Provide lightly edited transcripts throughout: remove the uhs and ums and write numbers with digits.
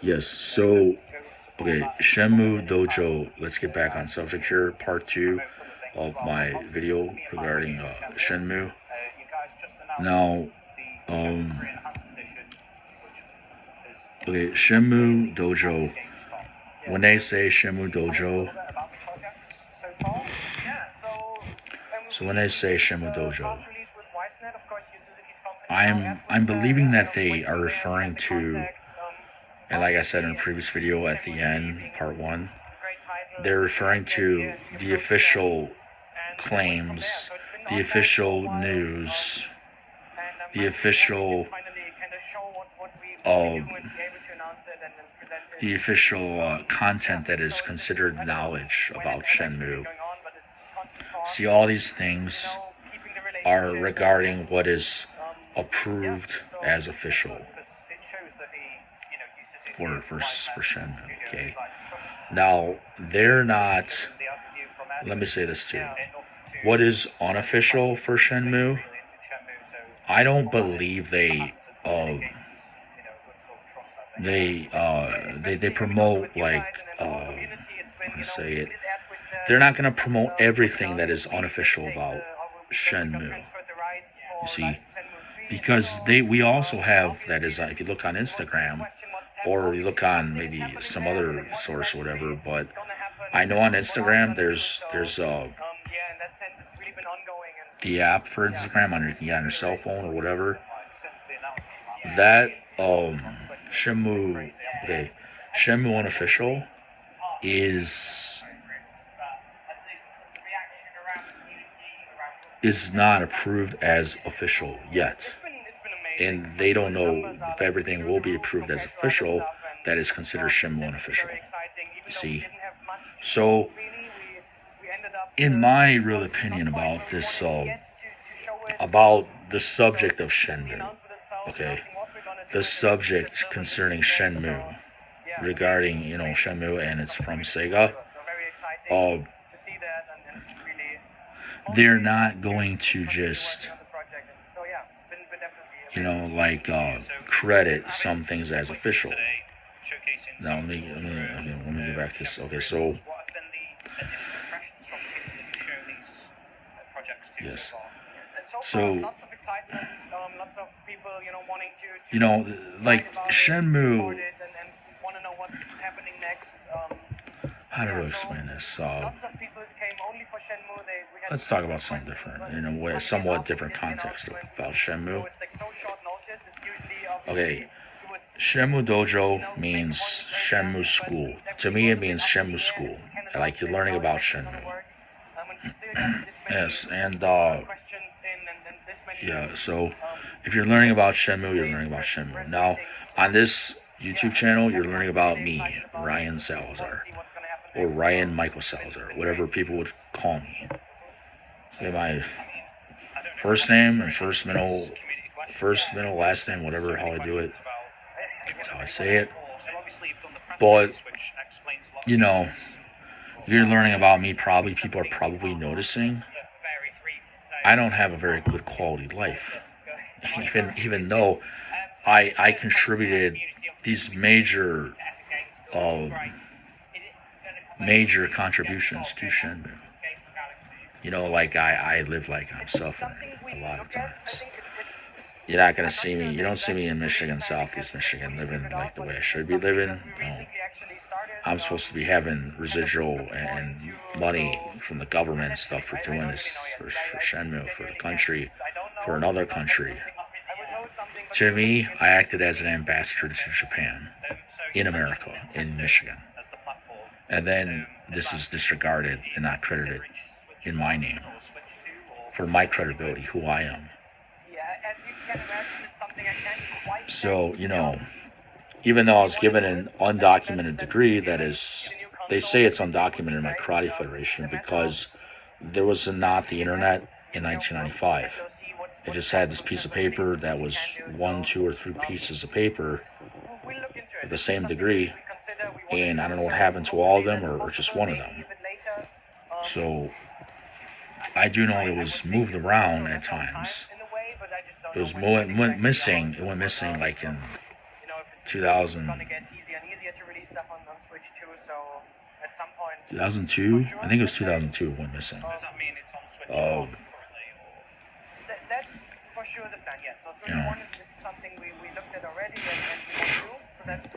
Yes, so, okay, Shenmue Dojo, let's get back on subject here, part two of my video regarding Shenmue. Now, um, okay, Shenmue Dojo, when they say Shenmue Dojo, so when they say Shenmue Dojo, I'm believing that they are referring to, and like I said in a previous video at the end, part one, they're referring to the official claims, the official news, the official, um, the official content that is considered knowledge about Shenmue. See, all these things are regarding what is approved as official for Shenmue. Okay. Now they're not. Let me say this too. What is unofficial for Shenmue? I don't believe they promote like how to say it. They're not going to promote everything that is unofficial about Shenmue. You see, because we also have that is if you look on Instagram or you look on maybe some other source or whatever. But I know on Instagram there's the app for Instagram on your cell phone or whatever. That Shenmue okay Shenmue unofficial is not approved as official yet, and they don't know if everything will be approved as official that is considered Shenmue unofficial. You see, so in my real opinion about this about the subject of Shenmue, okay, the subject concerning Shenmue regarding Shenmue and it's from Sega, uh, they're not going to just like credit some things as official. Now let me get back to this. Okay, so yes, so like Shenmue. How do I explain this? Let's talk about something different, in a way, somewhat different context about Shenmue. Okay, Shenmue Dojo means Shenmue School. To me, it means Shenmue School. Like you're learning about Shenmue. Yes, and yeah, so if you're learning about Shenmue, you're learning about Shenmue. Now, on this YouTube channel, you're learning about me, Ryan Salazar, or Ryan Michael Salazar, whatever people would call me. Say my first name and first middle, last name, whatever, how I do it. That's how I say it. But, you're learning about me, probably, people are probably noticing I don't have a very good quality life. Even though I contributed these major contributions to Shenmue. Like I live like I'm suffering a lot of times. You're not gonna see me. You don't see me in Michigan, Southeast Michigan, living like the way I should be living. No. I'm supposed to be having residual and money from the government and stuff for doing this for Shenmue, for the country, for another country. To me, I acted as an ambassador to Japan, in America, in Michigan. And then this is disregarded and not credited in my name for my credibility, who I am. So, even though I was given an undocumented degree, that is, they say it's undocumented in my karate federation because there was not the internet in 1995. It just had this piece of paper that was 1, 2, or 3 pieces of paper with the same degree, and I don't know what happened to all of them or just one of them. So I do know it was moved around at times. It was missing. It went missing like in 2000, gonna get easier and easier to release stuff on Switch too. So at some point, 2002. I think it was 2002 went missing. Does that mean it's on Switch Oh, currently, or that's for sure the plan. Yes. So Switch Yeah. 1 is something we looked at already and we want to do. So that's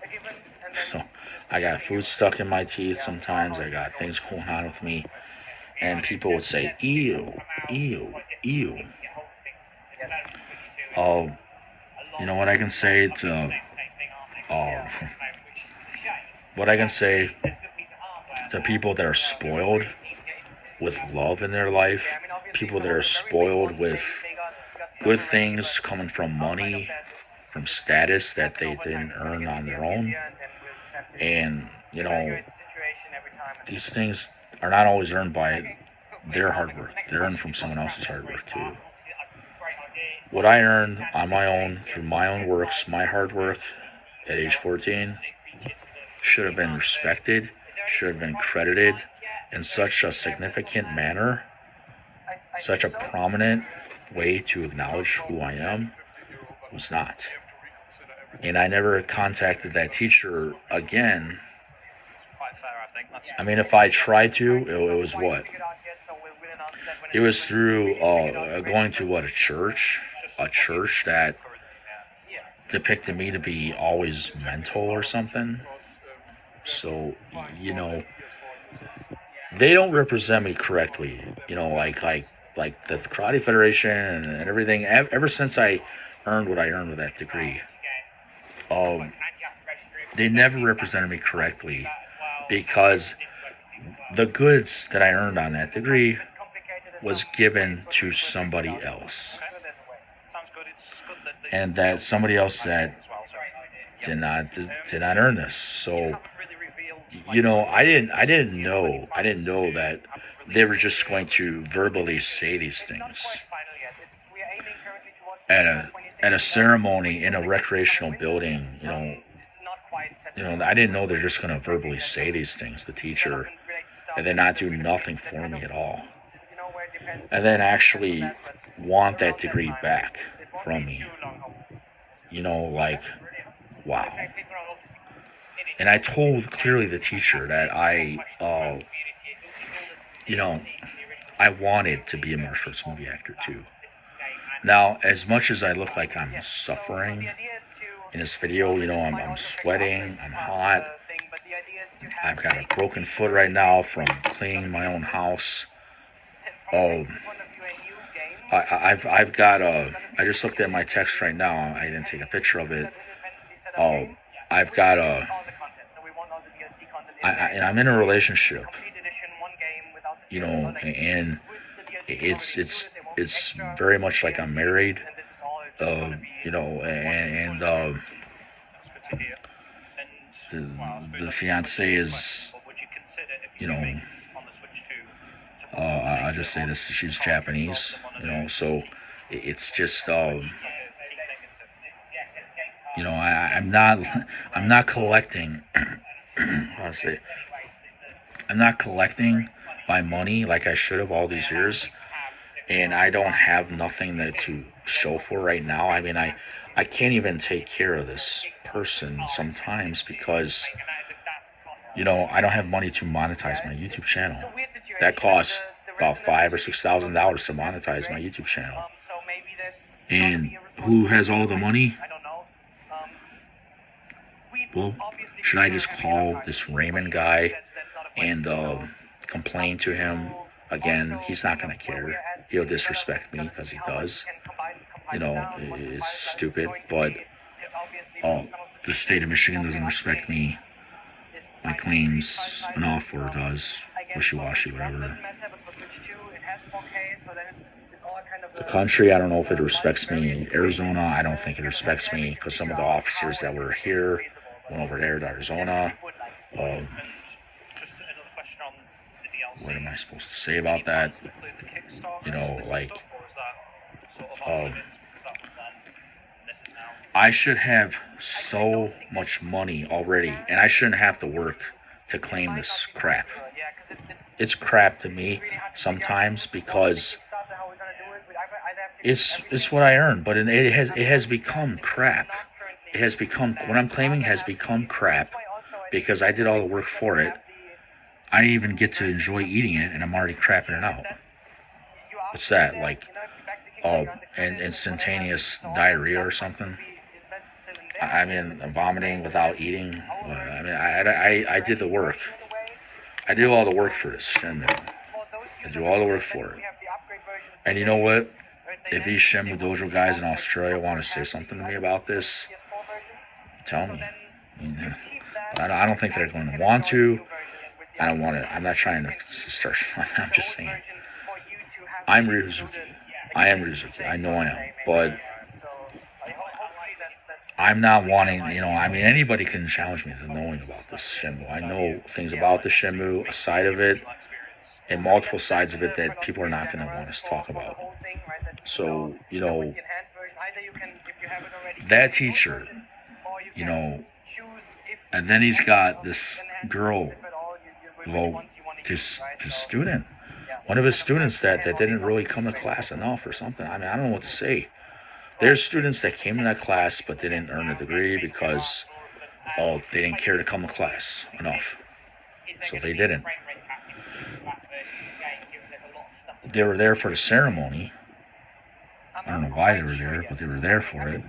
a given. And then so I got food stuck in my teeth sometimes. I got things going on with me, and people would say, "Ew, ew, ew." Oh, you know what I can say to what I can say to people that are spoiled with love in their life, people that are spoiled with good things coming from money, from status that they didn't earn on their own. And, you know, these things are not always earned by their hard work. They're earned from someone else's hard work, too. What I earned on my own, through my own works, my hard work at age 14, should have been respected, should have been credited in such a significant manner, such a prominent way to acknowledge who I am, was not. And I never contacted that teacher again. quite fair? I think that's I mean, if I tried to, it was what? It was through going to what, a church that depicted me to be always mental or something. So, you know, they don't represent me correctly. You know, like the Karate Federation and everything. Ever since I earned what I earned with that degree, they never represented me correctly, because the goods that I earned on that degree was given to somebody else, and that somebody else that did not earn this. So, you know, I didn't know that they were just going to verbally say these things at a ceremony in a recreational building. You know, I didn't know they're just going to verbally say these things, the teacher, and then not do nothing for me at all, and then actually want that degree back from me. You know, like, wow. And I told clearly the teacher that you know, I wanted to be a martial arts movie actor too. Now, as much as I look like I'm suffering in this video, you know, I'm sweating, I'm hot, I've got a broken foot right now from cleaning my own house. I've got I just looked at my text right now. I didn't take a picture of it. I've got I'm in a relationship, you know, and it's very much like I'm married, you know, and the fiance is, you know, I just say this, she's Japanese, you know, so it's just, you know, I'm not collecting, how to say, I'm not collecting my money like I should have all these years, and I don't have nothing to show for right now. I mean, I can't even take care of this person sometimes because, you know, I don't have money to monetize my YouTube channel. That costs about $5,000 or $6,000 to monetize my YouTube channel. And who has all the money? Well, should I just call this Raymond guy and complain to him again? He's not going to care. He'll disrespect me because he does. You know, it's stupid, but the state of Michigan doesn't respect me, my claims enough, or does, wishy-washy, whatever. The country, I don't know if it respects me. Arizona, I don't think it respects me, because some of the officers that were here went over there to Arizona. What am I supposed to say about that? You know, like, I should have so much money already, and I shouldn't have to work to claim this crap. It's crap to me sometimes because it's what I earn, but it has become crap. it has become, what I'm claiming has become crap because I did all the work for it. I didn't even get to enjoy eating it, and I'm already crapping it out. What's that, like, instantaneous diarrhea or something? I mean, vomiting without eating. I mean, I did the work. I do all the work for this Shenmue. I do all the work for it. And you know what? If these Shenmue Dojo guys in Australia want to say something to me about this, tell me. I mean, I don't think they're going to want to. I don't want to. I'm not trying to start. I'm just saying. I'm Ryuzuki. I am Ryuzuki. I know I am. But I'm not wanting, I mean, anybody can challenge me to knowing about this Shenmue. I know things about the Shenmue, a side of it, and multiple sides of it that people are not going to want us to talk about. So, that teacher, and then he's got this girl, well, this student, one of his students that didn't really come to class enough or something. I mean, I don't know what to say. There's students that came to that class but didn't earn a degree because, they didn't care to come to class enough. So they didn't. They were there for the ceremony. I don't know why they were there, but they were there for it.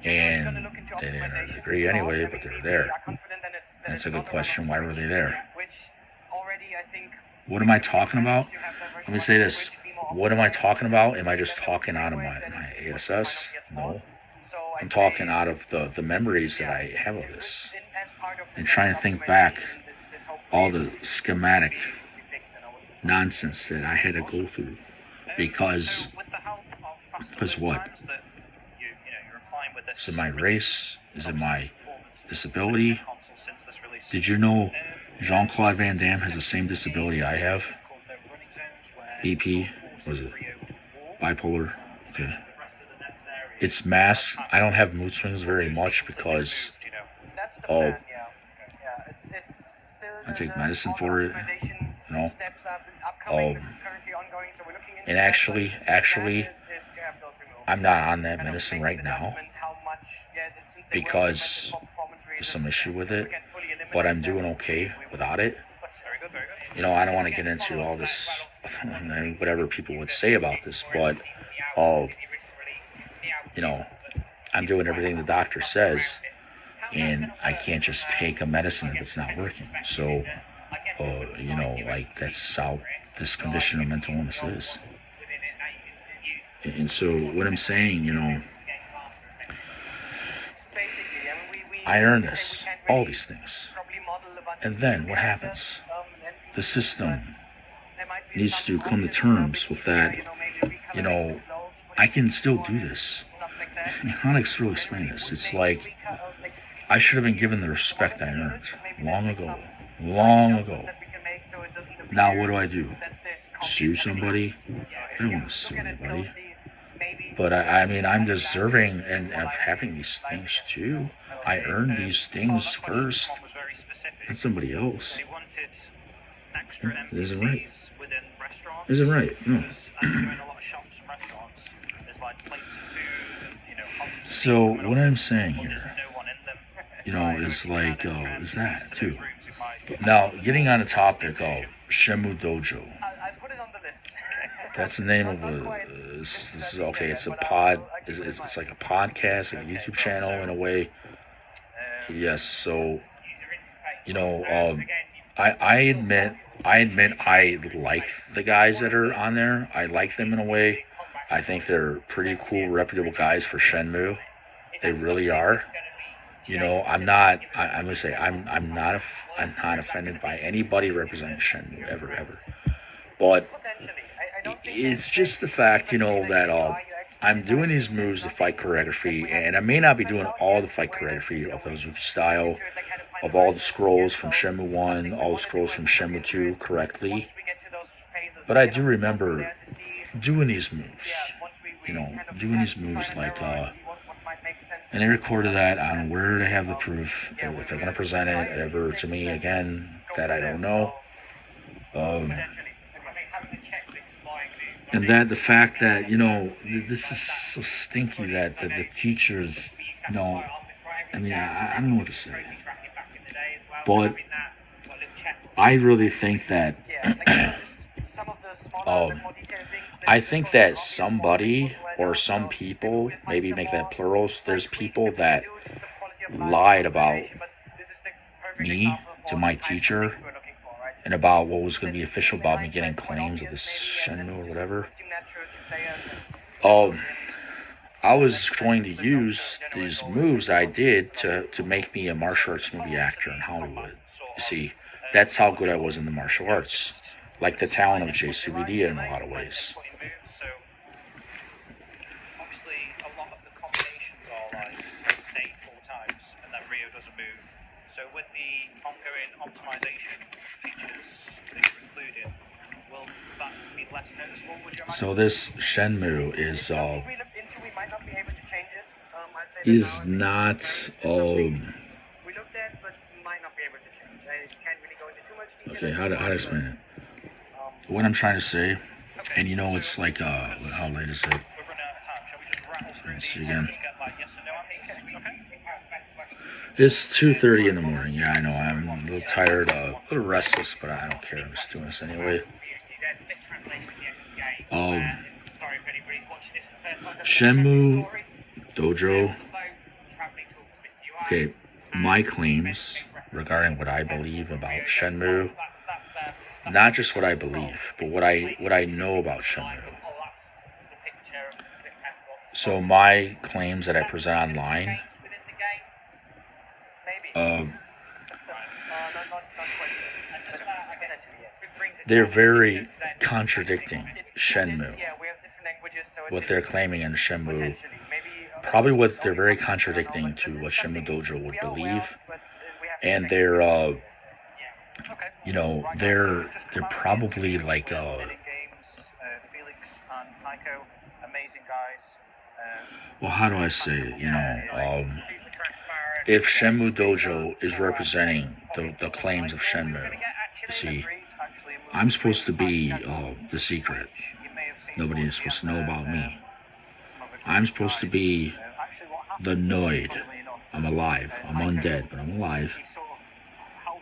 And they didn't earn a degree anyway, but they were there. That's a good question. Why were they there? What am I talking about? Let me say this. What am I talking about? Am I just talking out of my ASS? No. I'm talking out of the memories that I have of this. And trying to think back all the schematic nonsense that I had to go through. Because what? Is it my race? Is it my disability? Did you know Jean-Claude Van Damme has the same disability I have? BP? Was it? Bipolar? Okay. It's masked. I don't have mood swings very much because I take medicine for it, and actually, I'm not on that medicine right now because there's some issue with it, but I'm doing okay without it. I don't want to get into all this, whatever people would say about this, but I'm doing everything the doctor says, and I can't just take a medicine if it's not working. So, that's how this condition of mental illness is. And so what I'm saying, I earn this, all these things. And then what happens? The system needs to come to terms with that, I can still do this. How to really explain this? It's like I should have been given the respect I earned long ago. Now what do? Sue somebody? I don't want to sue anybody. But I mean, I'm deserving of having these things too. I earned these things first, not somebody else. It isn't right. Isn't right. No. So what I'm saying here, is like, is that too. Now, getting on the topic of Shenmue Dojo. That's the name of this is okay. It's a pod. It's like a podcast, like a YouTube channel in a way. Yes. So, I admit I like the guys that are on there. I like them in a way. I think they're pretty cool, reputable guys for Shenmue. They really are. I'm not. I'm gonna say I'm not offended by anybody representing Shenmue ever. But it's just the fact, that I'm doing these moves, the fight choreography, and I may not be doing all the fight choreography of the Hazuki style, of all the scrolls from Shenmue 1, all the scrolls from Shenmue 2 correctly. But I do remember doing these moves, like, and they recorded that. I don't know where they have the proof, if they're going to present it ever to me again, that I don't know. And that the fact that, this is so stinky that the teachers, I mean, I don't know what to say. But I really think that some of the smaller, bit more detailed things. I think that somebody or some people, maybe make that plural, there's people that lied about me to my teacher and about what was going to be official about me getting claims of this Shenmue or whatever. I was going to use these moves I did to make me a martial arts movie actor in Hollywood. You see, that's how good I was in the martial arts. Like the talent of JCVD in a lot of ways. Obviously, a lot of the combinations are like stay 4 times and then Rio doesn't move. So with the ongoing optimization features that you're including, will that be less noticeable? Would you imagine? So this Shenmue is We looked into, we might not be able to change it. I'd say that is now not we looked at, but might not be able to change. I can't really go into too much detail. okay. How to explain it? What I'm trying to say, and you know, it's like how late is it? We're running out of time. Shall we just rattle through Let's these see and again. just get like yes or no answers? Okay. It's 2:30 in the morning. Yeah, I know. I'm a little tired, a little restless, but I don't care. I'm just doing this anyway. Shenmue Dojo. Okay, my claims regarding what I believe about Shenmue, not just what I believe, but what I know about Shenmue. So my claims that I present online, they're very contradicting Shenmue. What they're claiming in Shenmue, probably what they're very contradicting to what Shenmue Dojo would believe, and they're you know, they're probably like well, how do I say it? You know, if Shenmue Dojo is representing the claims of Shenmue, you see, I'm supposed to be the secret. Nobody is supposed to know about me. I'm supposed to be the Noid. I'm alive. I'm undead, but I'm alive.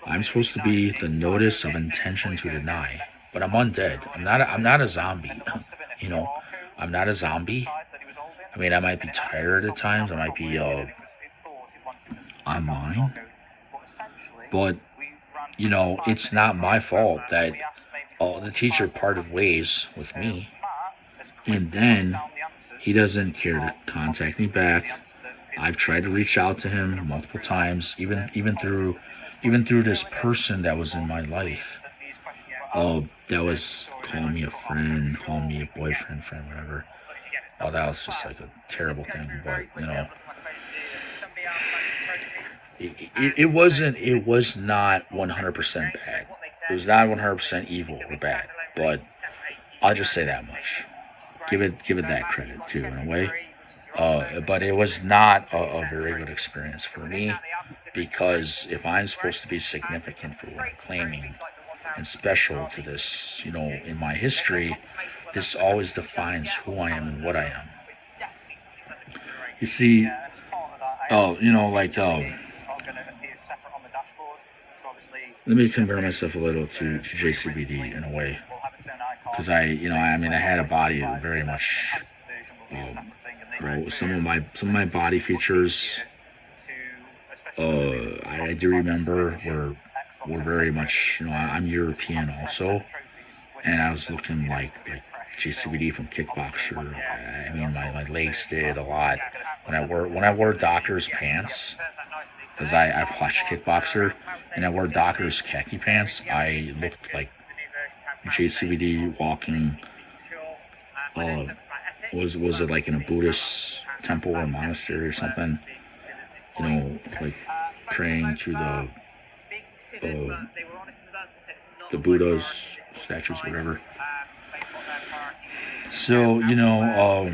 I'm supposed to be the notice of intention to deny, but I'm undead. I'm not a zombie. You know, I'm not a zombie. I mean, I might be tired at times. I might be online, but you know, it's not my fault that the teacher parted ways with me, and then he doesn't care to contact me back. I've tried to reach out to him multiple times, even through this person that was in my life. That was calling me a friend, calling me a boyfriend, friend, whatever. Oh, that was just like a terrible thing. But you know, it was not 100% bad. It was not 100% evil or bad. But I'll just say that much. Give it that credit too, in a way. But it was not a very good experience for me, because if I'm supposed to be significant for what I'm claiming and special to this, you know, in my history, this always defines who I am and what I am. You see, you know, like, let me compare myself a little to JCVD in a way, because you know, I mean, I had a body very much. Some of my body features, I do remember were very much, you know, I'm European also, and I was looking like JCVD from Kickboxer. I mean, my legs did a lot when I wore Doctor's pants, because I watched Kickboxer, and I wore Doctor's khaki pants. I looked like JCVD walking. Was it like in a Buddhist temple or monastery or something? You know, like praying to the Buddha's statues, whatever. So you know,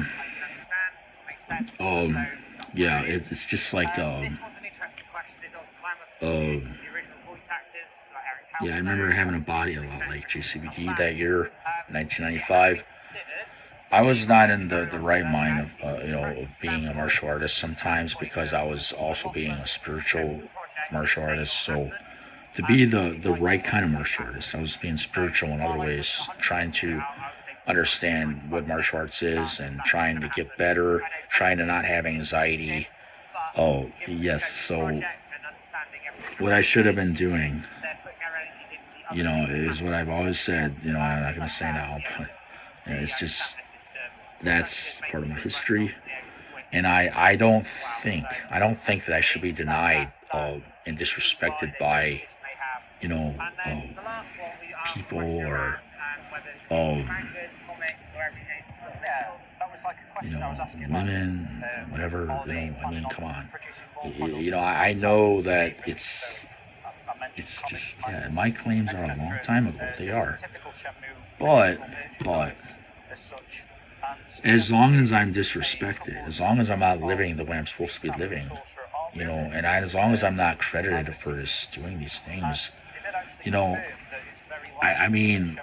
yeah, it's just like yeah, I remember having a body a lot like JCVD that year, 1995. I was not in the right mind of of being a martial artist sometimes because I was also being a spiritual martial artist. So to be the right kind of martial artist, I was being spiritual in other ways, trying to understand what martial arts is and trying to get better, trying to not have anxiety. Oh yes, so what I should have been doing, is what I've always said. I'm not gonna say now, but it's just that's part of my history, and I don't think that I should be denied and disrespected by you know uh, people or um, women, whatever. I mean, come on. I know that it's just yeah. My claims are a long time ago. They are, but but as long as I'm disrespected, as long as I'm not living the way I'm supposed to be living, as long as I'm not credited for doing these things, you know, I mean,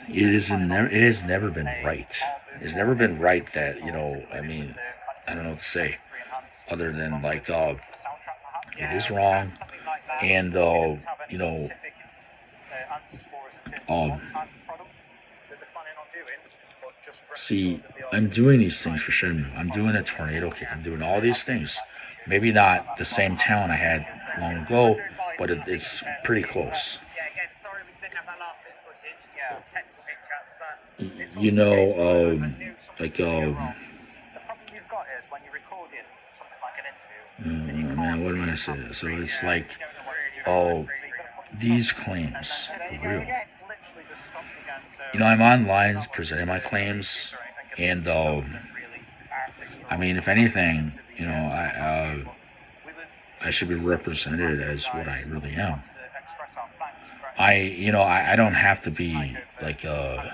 it has never been right. It's never been right that I mean, I don't know what to say other than like it is wrong, and you know, um, see, I'm doing these things for Shenmue. I'm doing a tornado kick. I'm doing all these things. Maybe not the same talent I had long ago, but it's pretty close. You know, like man, what am I gonna say? So it's like, oh, these claims are real. I'm online presenting my claims, and I mean, if anything, I should be represented as what I really am. I don't have to be like how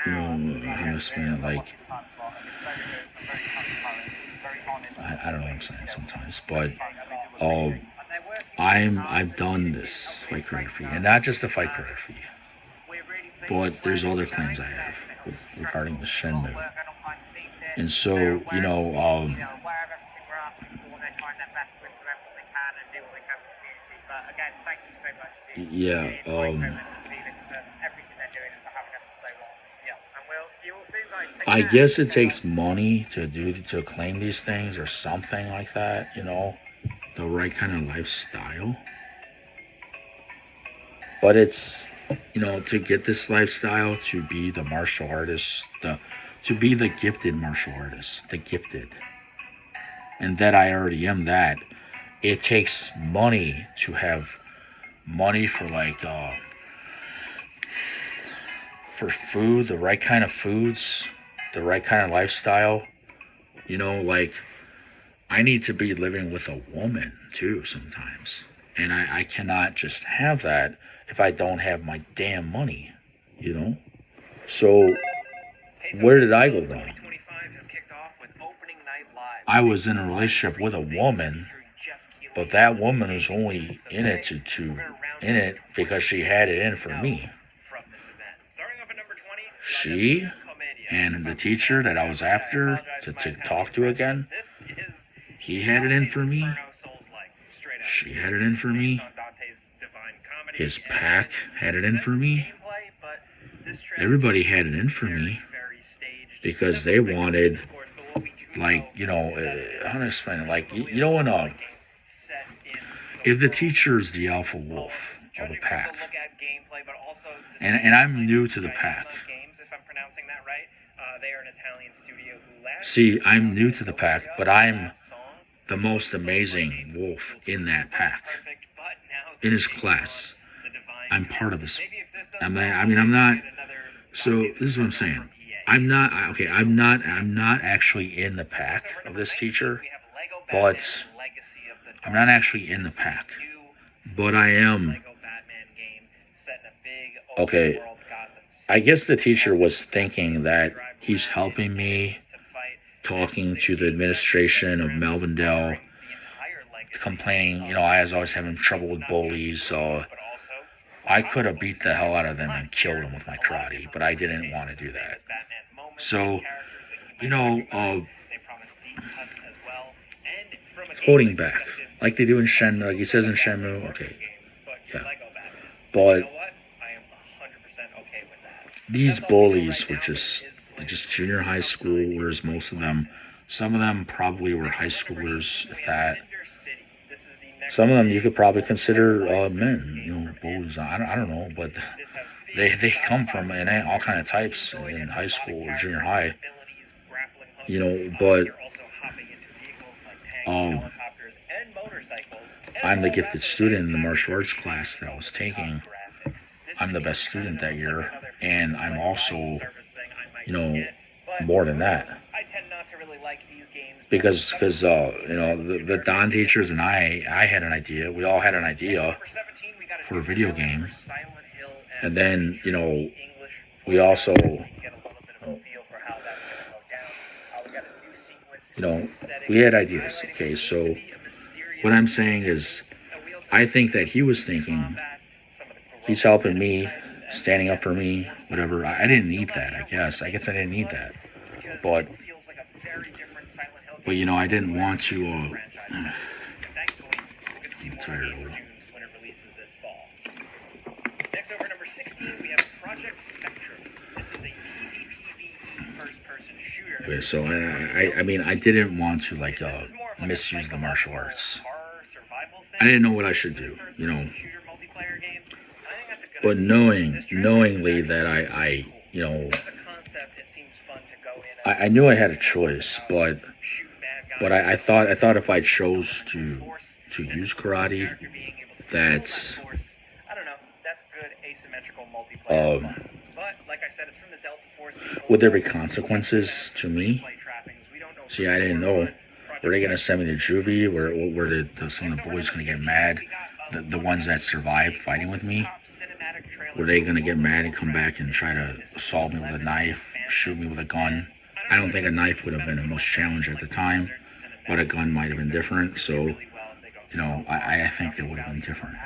to explain it, like I don't know what I'm saying sometimes, but um, I've done this fight choreography, and not just the fight choreography, but there's other claims I have regarding the Shenmue, and so yeah, I guess it takes money to claim these things or something like that, the right kind of lifestyle. But it's to get this lifestyle, to be the martial artist, to be the gifted martial artist, the gifted, and that I already am that. It takes money to have money for like for food, the right kind of foods, the right kind of lifestyle. Like I need to be living with a woman too sometimes. And I cannot just have that if I don't have my damn money, you know? So where did I go wrong? I was in a relationship with a woman, but that woman was only in it in it because she had it in for me. She and the teacher that I was after to talk to again, he had it in for me. She had it in for me. His pack had it in for me. Everybody had it in for me because they wanted, like, how to explain it? Like, when if the teacher is the alpha wolf of a pack, and I'm new to the pack. See, I'm new to the pack, but I'm the most amazing wolf in that pack. In his class, I'm part of his. I'm not. So this is what I'm saying. I'm not okay. I'm not actually in the pack of this teacher, but I'm not actually in the pack. But I am. Okay. I guess the teacher was thinking that he's helping me, talking to the administration of Melvindale, complaining, I was always having trouble with bullies, I could have beat the hell out of them and killed them with my karate, but I didn't want to do that. So, you know, holding back, like they do in Shenmue, like he says in Shenmue, okay, yeah. But these bullies were just junior high schoolers, most of them. Some of them probably were high schoolers, if that. Some of them you could probably consider men, you know, bullies. I don't know, but they come from all kind of types in high school or junior high, you know. But I'm the gifted student in the martial arts class that I was taking. I'm the best student that year, and I'm also, you know, more than that. Because you know, the Don teachers and I had an idea. We all had an idea for a video game, and then, you know, we also, you know, we had ideas. Okay, so what I'm saying is, I think that he was thinking he's helping me, standing up for me, whatever. I didn't need that. I guess I didn't need that, but you know, I didn't want to. I'm tired of it. Next over number 16, we have Project Spectrum. This is a PvP first-person shooter. Okay, so I mean, I didn't want to like misuse the martial arts. I didn't know what I should do, you know. But knowingly that I you know, I knew I had a choice, but I thought if I chose to use karate, that's would there be consequences to me? See, I didn't know. Were they gonna send me to juvie? Were some of the boys gonna get mad? The ones that survived fighting with me, were they gonna get mad and come back and try to assault me with a knife, shoot me with a gun? I don't think a knife would have been the most challenge at the time, but a gun might have been different. So, you know, I think it would have been different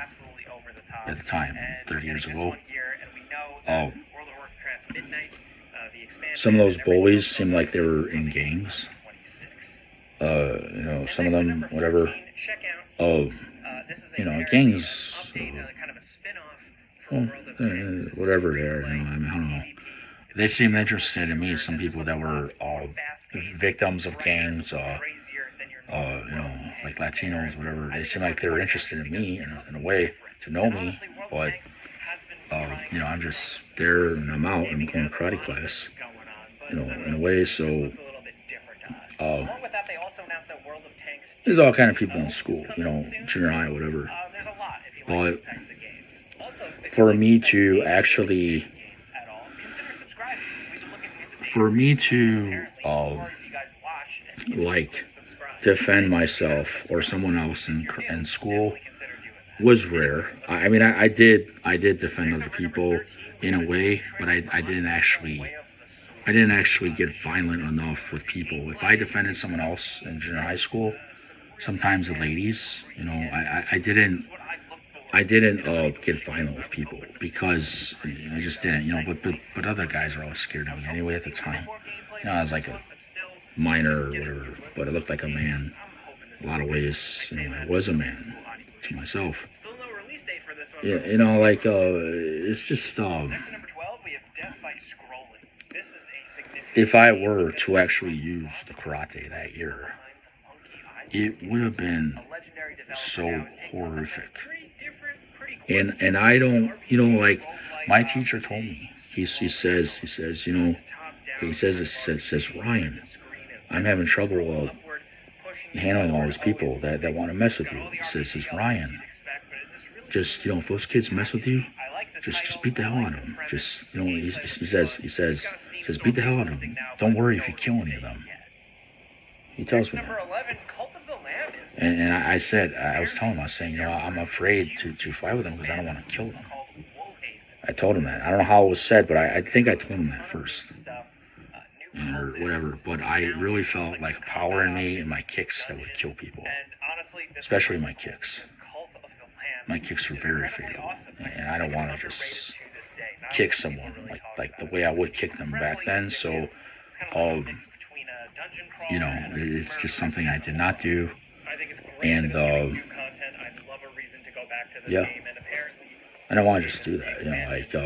at the time, 30 years ago. Some of those bullies seemed like they were in gangs. You know, some of them, whatever. You know, gangs. Whatever they are, you know, I don't know. They seemed interested in me. Some people that were victims of gangs, you know, like Latinos, whatever. They seemed like they were interested in me in a way to know me, but you know, I'm just there and I'm out and I'm going to karate class, you know, in a way. So there's all kind of people in school, you know, junior high, whatever. But for me to actually, like defend myself or someone else in school was rare. I mean, I did defend other people in a way, but I didn't actually get violent enough with people. If I defended someone else in junior high school, sometimes the ladies, you know, I didn't get violent with people because I just didn't, you know. But other guys were always scared of me anyway at the time. You know, I was like a minor or whatever, but I looked like a man in a lot of ways. You know, I was a man to myself. Yeah, you know, like it's just if I were to actually use the karate that year, it would have been so horrific. And I don't, you know, like my teacher told me, he says, you know, he says, Ryan, I'm having trouble handling all these people that want to mess with you. He says, Ryan, just, you know, if those kids mess with you, just beat the hell out of them. Just, you know, he says, beat the hell out of them. Don't worry if you kill any of them. He tells me that. And I was telling him, I was saying, you know, I'm afraid to fight with them because I don't want to kill them. I told him that. I don't know how it was said, but I think I told him that first. Or whatever. But I really felt like power in me and my kicks that would kill people. Especially my kicks. My kicks were very fatal, and I don't want to just kick someone like the way I would kick them back then. So, you know, it's just something I did not do. And yeah, I don't want to just do that. You know, like you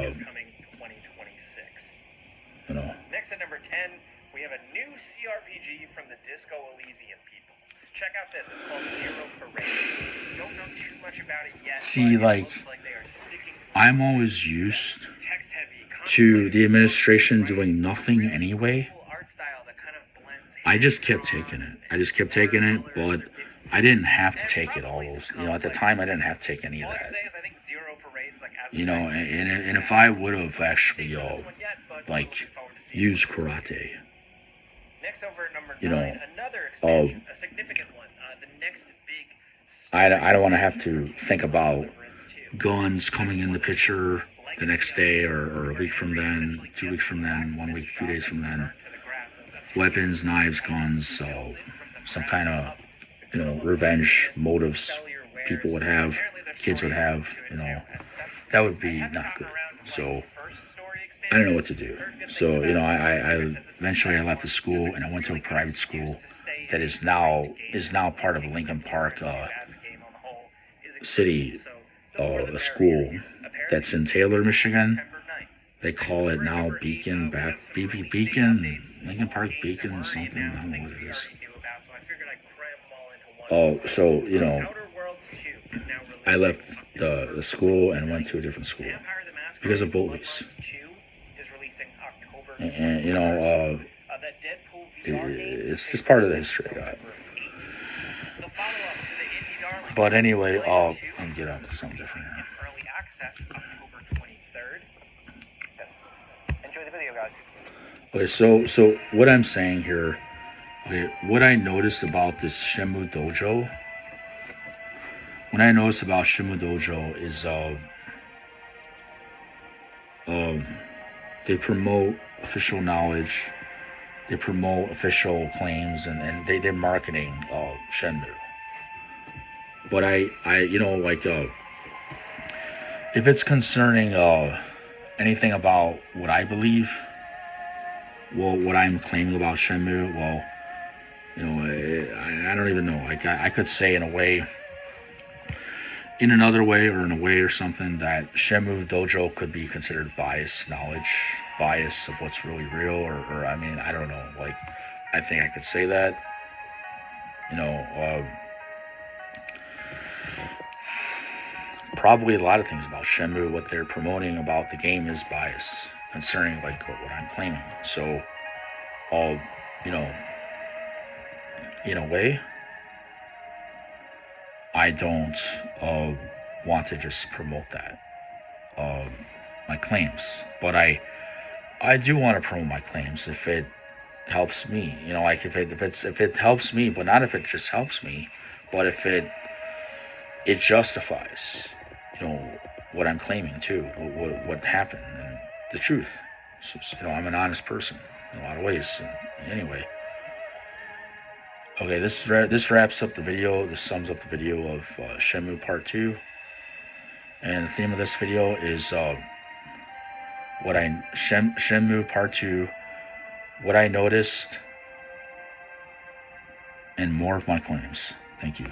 know. Next at number 10, we have a new CRPG from the Disco Elysium people. Check out this. It's called Zero Parade. Don't know too much about it yet. See, like, I'm always used to the administration doing nothing anyway. I just kept taking it. But I didn't have to take it all those. You know, at the time, I didn't have to take any of that. You know, and if I would have actually, like, used karate, you know, I don't want to have to think about guns coming in the picture the next day or a week from then, 2 weeks from then, 1 week, 2 days from then. Weapons, knives, guns, so some kind of, you know, revenge motives people would have, kids would have, you know, that would be not good. So I don't know what to do. So, you know, I eventually I left the school and I went to a private school that is now part of Lincoln Park City, a school that's in Taylor, Michigan. They call it now Beacon, Lincoln Park Beacon, something. I don't know what it is. Oh, so, you know, I left the school and went to a different school because of bullies. And you know, it's just part of the history of that. But anyway, let me get on to something different here. Enjoy the video, guys. Okay, so what I'm saying here, okay, what I noticed about this Shenmue Dojo, is they promote official knowledge, they promote official claims, and they're marketing Shenmue. But I you know, like, if it's concerning anything about what I believe, well, what I'm claiming about Shenmue, well, you know, I don't even know. Like, I could say in another way or in a way or something that Shenmue Dojo could be considered bias of what's really real, or I mean, I don't know. Like, I think I could say that. You know, probably a lot of things about Shenmue, what they're promoting about the game is bias concerning like what I'm claiming. So, you know, in a way, I don't want to just promote that my claims, but I do want to promote my claims if it helps me. You know, like if it helps me, but not if it just helps me, but if it justifies, you know, what I'm claiming too, what happened and the truth. So, you know, I'm an honest person in a lot of ways. Anyway, okay, this wraps up the video. This sums up the video of Shenmue Part 2. And the theme of this video is Shenmue Part 2, what I noticed, and more of my claims. Thank you.